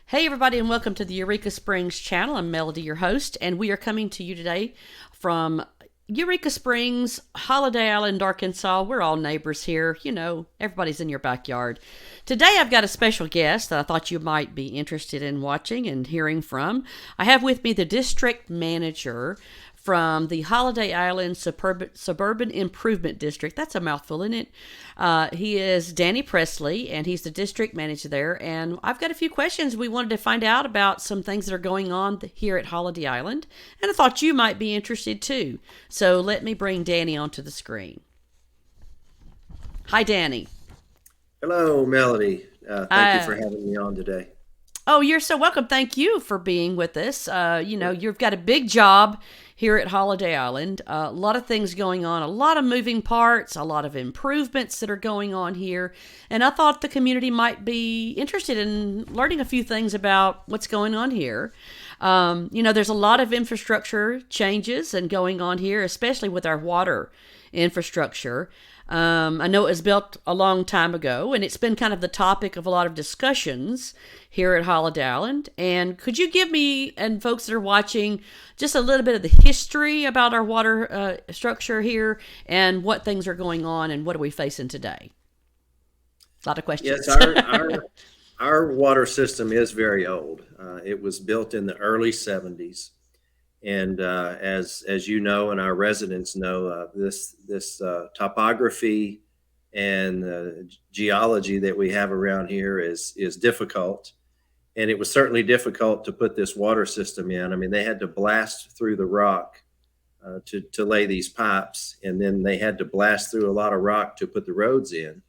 Hey, everybody, and welcome to the Eureka Springs channel. I'm Melody, your host, and we are coming to you today from Eureka Springs, Holiday Island, Arkansas. We're all neighbors here. You know, everybody's in your backyard. Today, I've got a special guest that I thought you might be interested in watching and hearing from. I have with me the district manager from the Holiday Island Suburban Improvement District. That's a mouthful, isn't it? He is Danny Presley, and he's the district manager there. And I've got a few questions we wanted to find out about some things that are going on here at Holiday Island. And I thought you might be interested too. So let me bring Danny onto the screen. Hi, Danny. Hello, Melody. Thank you for having me on today. Oh, you're so welcome. Thank you for being with us. You've got a big job here at Holiday Island. A lot of things going on, a lot of moving parts, a lot of improvements that are going on here. And I thought the community might be interested in learning a few things about what's going on here. There's a lot of infrastructure changes and going on here, especially with our water infrastructure. I know it was built a long time ago, and it's been kind of the topic of a lot of discussions here at Holiday Island. And could you give me and folks that are watching just a little bit of the history about our water structure here and what things are going on and what are we facing today? A lot of questions. Yes, our water system is very old. It was built in the early 70s. And as you know, and our residents know, this topography and geology that we have around here is difficult. And it was certainly difficult to put this water system in. I mean, they had to blast through the rock to lay these pipes, and then they had to blast through a lot of rock to put the roads in.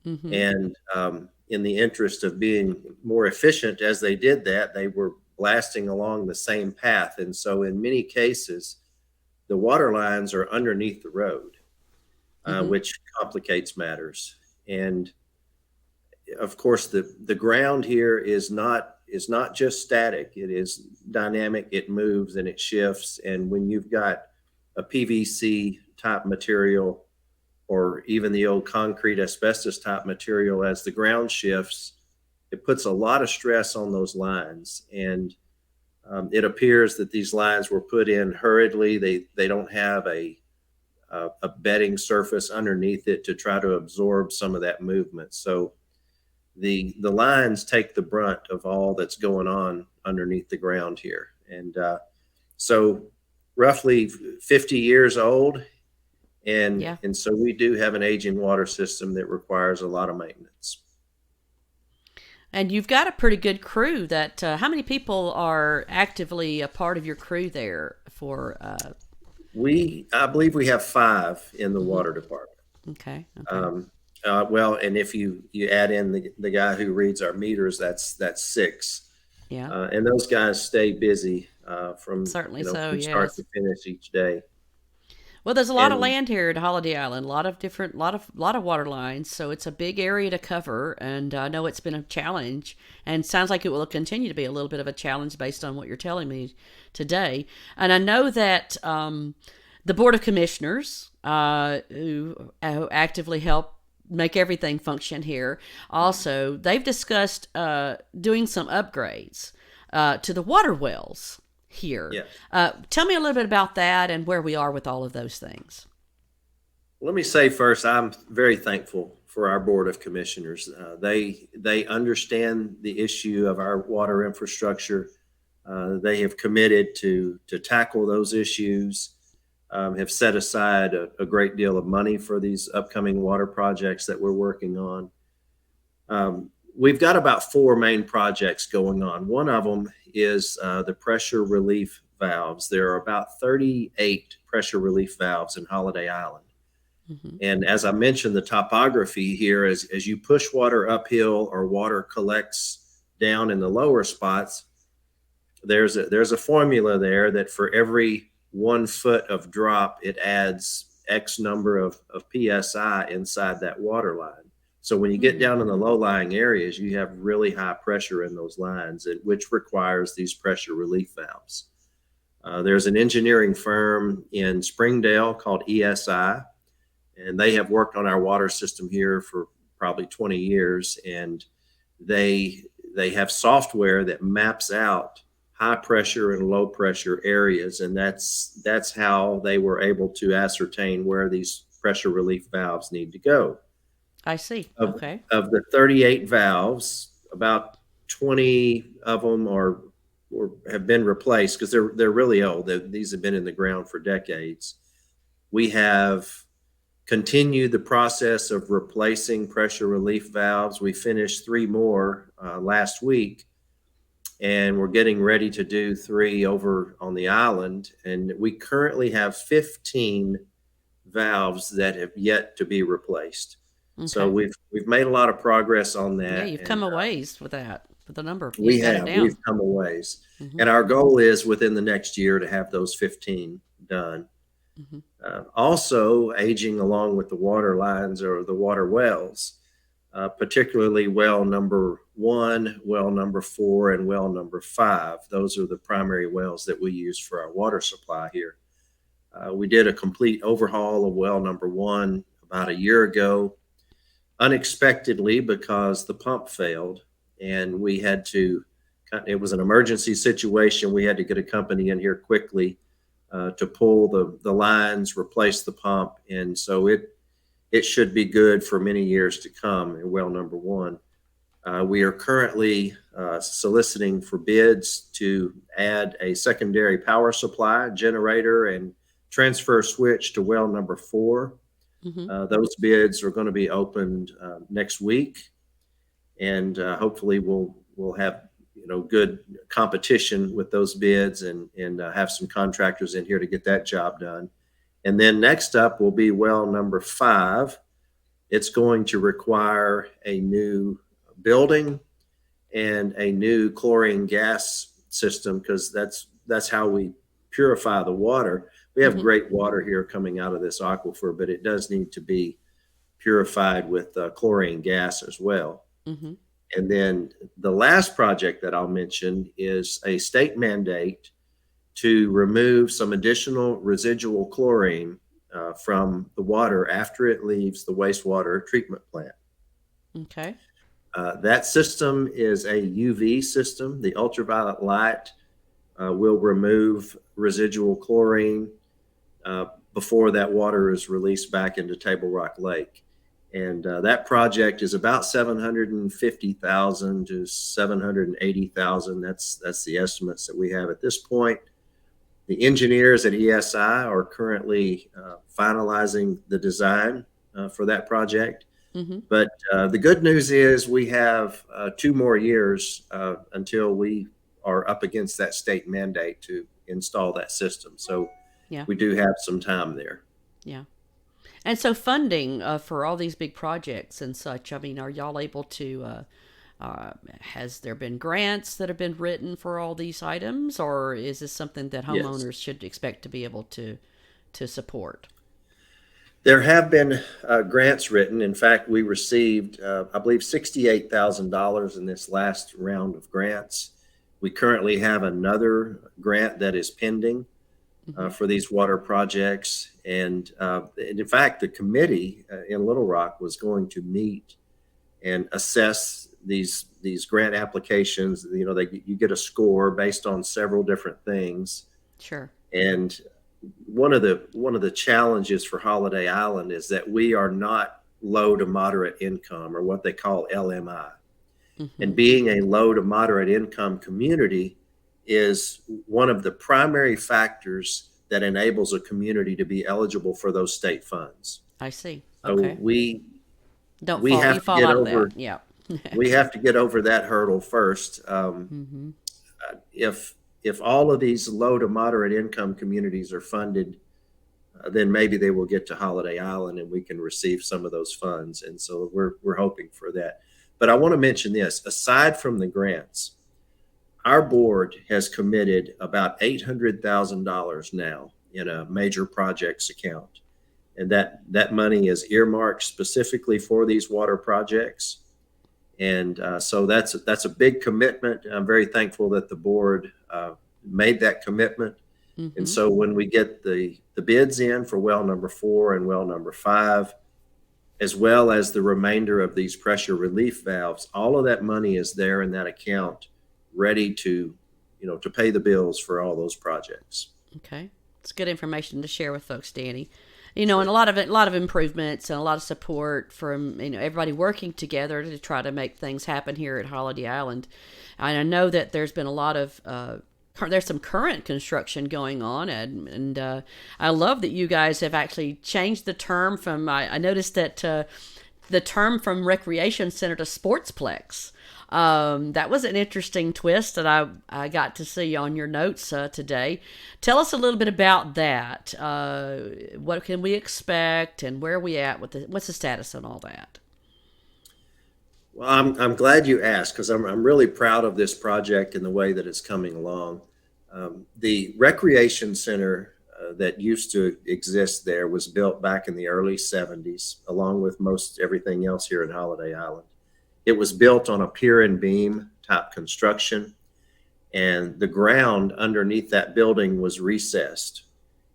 Mm-hmm. And in the interest of being more efficient as they did that, they were blasting along the same path. And so in many cases, the water lines are underneath the road, which complicates matters. And of course, the ground here is not just static. It is dynamic. It moves and it shifts. And when you've got a PVC type material, or even the old concrete asbestos type material, as the ground shifts, it puts a lot of stress on those lines. And it appears that these lines were put in hurriedly. They don't have a bedding surface underneath it to try to absorb some of that movement. So the lines take the brunt of all that's going on underneath the ground here. And so roughly 50 years old. And so we do have an aging water system that requires a lot of maintenance. And you've got a pretty good crew. How many people are actively a part of your crew there for? I believe we have 5 in the water department. Okay. Well, and if you add in the guy who reads our meters, that's 6. Yeah. And those guys stay busy from start to finish each day. Well, there's a lot of land here at Holiday Island, a lot of water lines, so it's a big area to cover, and I know it's been a challenge, and sounds like it will continue to be a little bit of a challenge based on what you're telling me today. And I know that the Board of Commissioners, who actively help make everything function here, also, they've discussed doing some upgrades to the water wells here. Yes. Tell me a little bit about that and where we are with all of those things. Let me say first, I'm very thankful for our Board of Commissioners. They understand the issue of our water infrastructure. They have committed to tackle those issues, have set aside a great deal of money for these upcoming water projects that we're working on. We've got about 4 main projects going on. One of them is the pressure relief valves. There are about 38 pressure relief valves in Holiday Island. Mm-hmm. And as I mentioned, the topography here, as you push water uphill or water collects down in the lower spots, there's a formula there that for every 1 foot of drop, it adds X number of PSI inside that water line. So when you get down in the low-lying areas, you have really high pressure in those lines, which requires these pressure relief valves. There's an engineering firm in Springdale called ESI, and they have worked on our water system here for probably 20 years. And they they have software that maps out high pressure and low pressure areas, and that's how they were able to ascertain where these pressure relief valves need to go. I see. Of, Okay. of the 38 valves, about 20 of them or have been replaced because they're really old. These have been in the ground for decades. We have continued the process of replacing pressure relief valves. We finished three more last week, and we're getting ready to do three over on the island. And we currently have 15 valves that have yet to be replaced. So Okay. we've made a lot of progress on Yeah, that, you've and come a ways with that, with the number. we You've got it have we've down. come a ways. Hmm. And our goal is within the next year to have those 15 done. Hmm. Also, aging along with the water lines or the water wells, particularly well number 1, well number 4, and well number 5. Those are the primary wells that we use for our water supply here. We did a complete overhaul of well number 1 about a year ago, unexpectedly because the pump failed, and we had to. It was an emergency situation. We had to get a company in here quickly to pull the lines, replace the pump, and so it should be good for many years to come in well number 1. We are currently soliciting for bids to add a secondary power supply, generator, and transfer switch to well number 4. Hmm. Those bids are going to be opened next week, and hopefully we'll have good competition with those bids and have some contractors in here to get that job done. And then next up will be well number 5. It's going to require a new building and a new chlorine gas system because that's how we purify the water. We have Hmm. great water here coming out of this aquifer, but it does need to be purified with chlorine gas as well. Hmm. And then the last project that I'll mention is a state mandate to remove some additional residual chlorine from the water after it leaves the wastewater treatment plant. Okay. That system is a UV system. The ultraviolet light will remove residual chlorine before that water is released back into Table Rock Lake. And that project is about 750,000 to 780,000. That's the estimates that we have at this point. The engineers at ESI are currently finalizing the design for that project. Hmm. But the good news is we have 2 more years until we are up against that state mandate to install that system. So Yeah. we do have some time there. Yeah. And so funding for all these big projects and such, I mean, are y'all able to, has there been grants that have been written for all these items, or is this something that Yes. homeowners should expect to be able to support? There have been grants written. In fact, we received, I believe, $68,000 in this last round of grants. We currently have another grant that is pending Hmm. for these water projects. And in fact, the committee in Little Rock was going to meet and assess these grant applications. You get a score based on several different things. Sure. And one of the challenges for Holiday Island is that we are not low to moderate income, or what they call LMI. Hmm. And being a low to moderate income community is one of the primary factors that enables a community to be eligible for those state funds. I see. So Okay. we Don't we fall. You have to fall get out of over that. Yeah. we have to get over that hurdle first. Hmm. If all of these low to moderate income communities are funded, then maybe they will get to Holiday Island and we can receive some of those funds. And so we're hoping for that. But I want to mention this: aside from the grants, our board has committed about $800,000 now in a major projects account, and that money is earmarked specifically for these water projects. And so that's a big commitment. I'm very thankful that the board made that commitment, And Mm-hmm. so when we get the bids in for well number 4 and well number 5, as well as the remainder of these pressure relief valves, all of that money is there in that account, ready to, to pay the bills for all those projects. Okay, it's good information to share with folks, Danny. And Sure. a lot of improvements and a lot of support from everybody working together to try to make things happen here at Holiday Island. And I know that there's been a lot of there's some current construction going on, and I love that you guys have actually changed the term from. I noticed that the term from recreation center to sportsplex. That was an interesting twist that I got to see on your notes today. Tell us a little bit about that. What can we expect, and where are we at with what's the status on all that? Well, I'm glad you asked, because I'm really proud of this project and the way that it's coming along. The recreation center that used to exist there was built back in the early 70s, along with most everything else here in Holiday Island. It was built on a pier and beam type construction, and the ground underneath that building was recessed,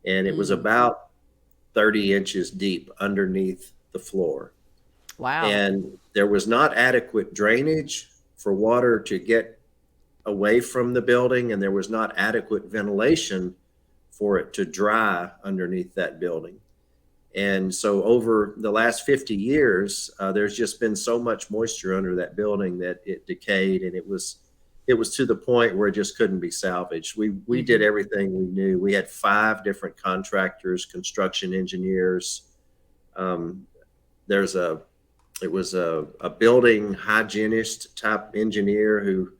and it was Mm, about 30 inches deep underneath the floor. wow. And there was not adequate drainage for water to get away from the building, and there was not adequate ventilation for it to dry underneath that building. And so over the last 50 years, there's just been so much moisture under that building that it decayed, and it was to the point where it just couldn't be salvaged. We did Hmm. everything we knew. We had 5 different contractors, construction engineers. Um, there's a it was a building hygienist type engineer who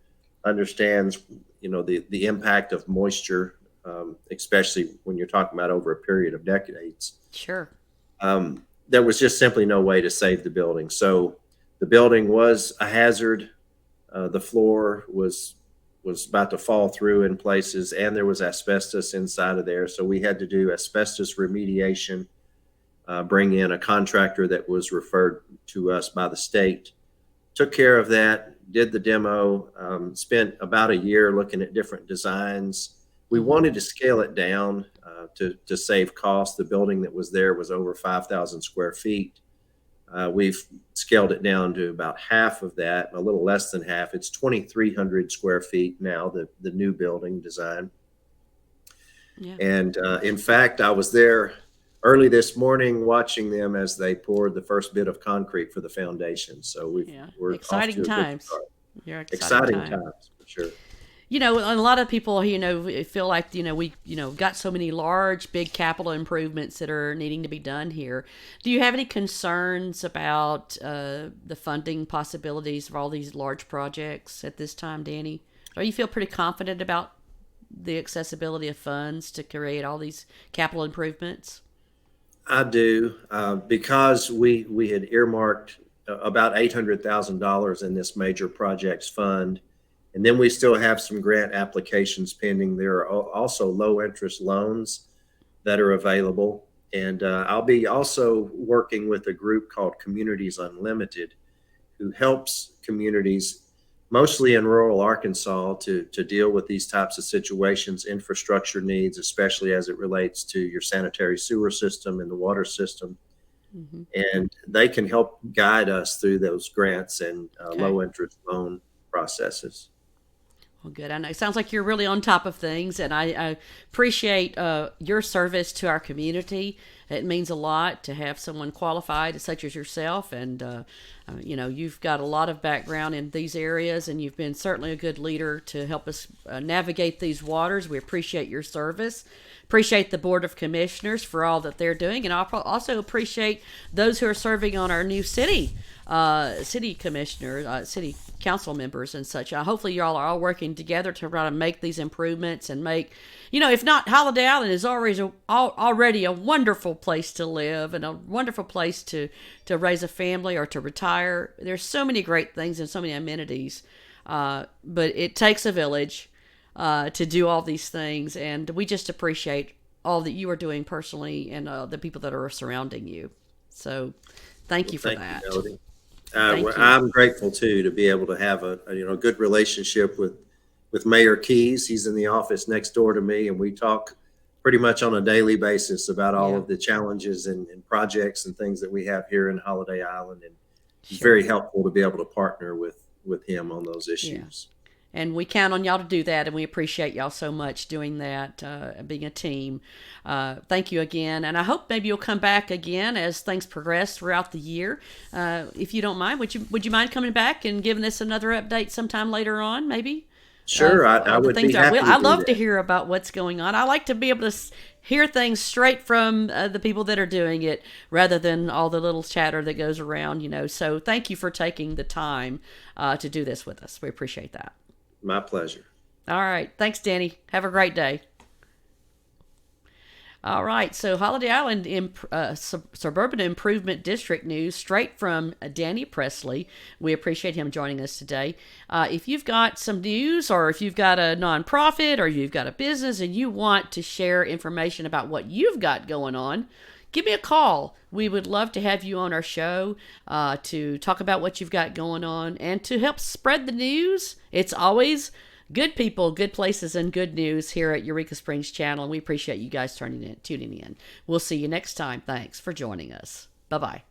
understands, the impact of moisture, especially when you're talking about over a period of decades. Sure. There was just simply no way to save the building. So the building was a hazard. The floor was about to fall through in places, and there was asbestos inside of there. So we had to do asbestos remediation, bring in a contractor that was referred to us by the state, took care of that, did the demo, spent about a year looking at different designs. We Hmm. wanted to scale it down to save costs. The building that was there was over 5,000 square feet. We've scaled it down to about half of that, a little less than half. It's 2,300 square feet now, the new building design. Yeah. And in fact, I was there early this morning watching them as they poured the first bit of concrete for the foundation. So Yeah. we're off Exciting to a good times. start. You're exciting Exciting time. times for sure. A lot of people, feel like, we, got so many large, big capital improvements that are needing to be done here. Do you have any concerns about the funding possibilities of all these large projects at this time, Danny? Or you feel pretty confident about the accessibility of funds to create all these capital improvements? I do, because we had earmarked about $800,000 in this major projects fund, and then we still have some grant applications pending. There are also low interest loans that are available, and I'll be also working with a group called Communities Unlimited, who helps communities, mostly in rural Arkansas, to deal with these types of situations, infrastructure needs, especially as it relates to your sanitary sewer system and the water system. Hmm. And they can help guide us through those grants and Okay. low interest loan processes. Well, good. I know it sounds like you're really on top of things, and I appreciate your service to our community. It means a lot to have someone qualified such as yourself, and you've got a lot of background in these areas, and you've been certainly a good leader to help us navigate these waters. We appreciate your service. Appreciate the Board of Commissioners for all that they're doing, and I also appreciate those who are serving on our new city commissioner, city council members and such. Hopefully, you all are all working together to try to make these improvements and make, if not, Holiday Island is already a wonderful place to live and a wonderful place to raise a family or to retire. There's so many great things and so many amenities, but it takes a village to do all these things, and we just appreciate all that you are doing personally and the people that are surrounding you. So, thank Well, you for thank you, that. Melody. Thank you. I'm grateful too to be able to have a good relationship with Mayor Keys. He's in the office next door to me, and we talk pretty much on a daily basis about all Yeah. of the challenges and projects and things that we have here in Holiday Island. And it's Sure. very helpful to be able to partner with him on those Yeah. issues. And we count on y'all to do that, and we appreciate y'all so much doing that, being a team. Thank you again, and I hope maybe you'll come back again as things progress throughout the year. If you don't mind, would you mind coming back and giving us another update sometime later on, maybe? Sure, I Of the would be things I happy will. to I do love to that. hear about what's going on. I like to be able to hear things straight from the people that are doing it, rather than all the little chatter that goes around. So thank you for taking the time to do this with us. We appreciate that. My pleasure. All right. Thanks, Danny. Have a great day. All right. So, Holiday Island Suburban Improvement District news straight from Danny Presley. We appreciate him joining us today. If you've got some news, or if you've got a nonprofit, or you've got a business and you want to share information about what you've got going on, give me a call. We would love to have you on our show to talk about what you've got going on and to help spread the news. It's always good people, good places, and good news here at Eureka Springs Channel, and we appreciate you guys tuning in. We'll see you next time. Thanks for joining us. Bye-bye.